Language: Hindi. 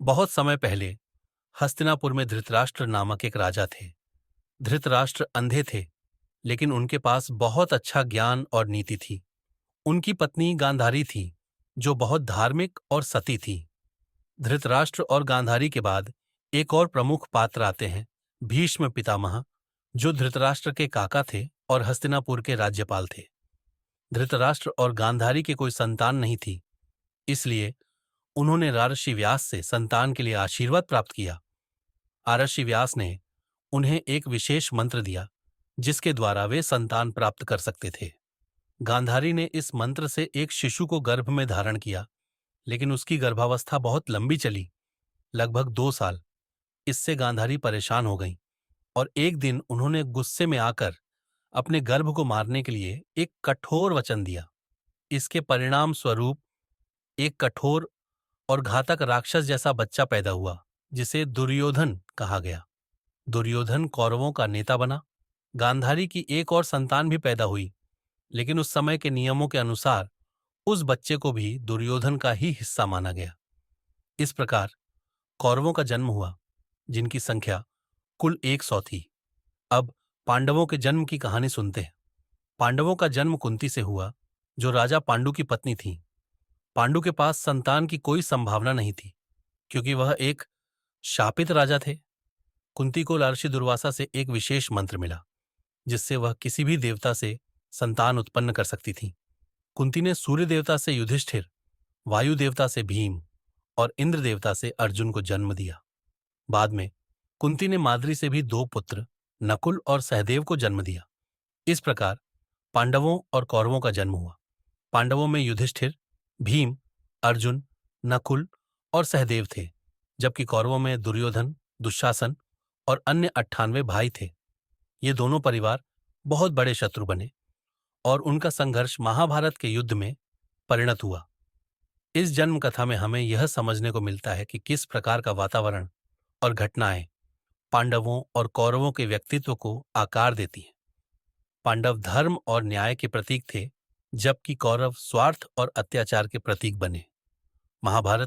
बहुत समय पहले हस्तिनापुर में धृतराष्ट्र नामक एक राजा थे। धृतराष्ट्र अंधे थे, लेकिन उनके पास बहुत अच्छा ज्ञान और नीति थी। उनकी पत्नी गांधारी थी, जो बहुत धार्मिक और सती थी। धृतराष्ट्र और गांधारी के बाद एक और प्रमुख पात्र आते हैं, भीष्म पितामह, जो धृतराष्ट्र के काका थे और हस्तिनापुर के राज्यपाल थे। धृतराष्ट्र और गांधारी के कोई संतान नहीं थी, इसलिए उन्होंने राजर्षि व्यास से संतान के लिए आशीर्वाद प्राप्त किया। महर्षि व्यास ने उन्हें एक विशेष मंत्र दिया, जिसके द्वारा वे संतान प्राप्त कर सकते थे। गांधारी ने इस मंत्र से एक शिशु को गर्भ में धारण किया, लेकिन उसकी गर्भावस्था बहुत लंबी चली, लगभग 2 साल। इससे गांधारी परेशान हो गईं और एक दिन उन्होंने गुस्से में आकर अपने गर्भ को मारने के लिए एक कठोर वचन दिया। इसके परिणाम स्वरूप एक कठोर और घातक राक्षस जैसा बच्चा पैदा हुआ, जिसे दुर्योधन कहा गया। दुर्योधन कौरवों का नेता बना। गांधारी की एक और संतान भी पैदा हुई, लेकिन उस समय के नियमों के अनुसार उस बच्चे को भी दुर्योधन का ही हिस्सा माना गया। इस प्रकार कौरवों का जन्म हुआ, जिनकी संख्या कुल 100 थी। अब पांडवों के जन्म की कहानी सुनते हैं। पांडवों का जन्म कुंती से हुआ, जो राजा पांडु की पत्नी थी। पांडु के पास संतान की कोई संभावना नहीं थी, क्योंकि वह एक शापित राजा थे। कुंती को महर्षि दुर्वासा से एक विशेष मंत्र मिला, जिससे वह किसी भी देवता से संतान उत्पन्न कर सकती थी। कुंती ने सूर्य देवता से युधिष्ठिर, वायु देवता से भीम और इंद्र देवता से अर्जुन को जन्म दिया। बाद में कुंती ने माद्री से भी 2 पुत्र, नकुल और सहदेव को जन्म दिया। इस प्रकार पांडवों और कौरवों का जन्म हुआ। पांडवों में युधिष्ठिर, भीम, अर्जुन, नकुल और सहदेव थे, जबकि कौरवों में दुर्योधन, दुशासन और अन्य 98 भाई थे। ये दोनों परिवार बहुत बड़े शत्रु बने और उनका संघर्ष महाभारत के युद्ध में परिणत हुआ। इस जन्म कथा में हमें यह समझने को मिलता है कि किस प्रकार का वातावरण और घटनाएं पांडवों और कौरवों के व्यक्तित्व को आकार देती हैं। पांडव धर्म और न्याय के प्रतीक थे, जबकि कौरव स्वार्थ और अत्याचार के प्रतीक बने। महाभारत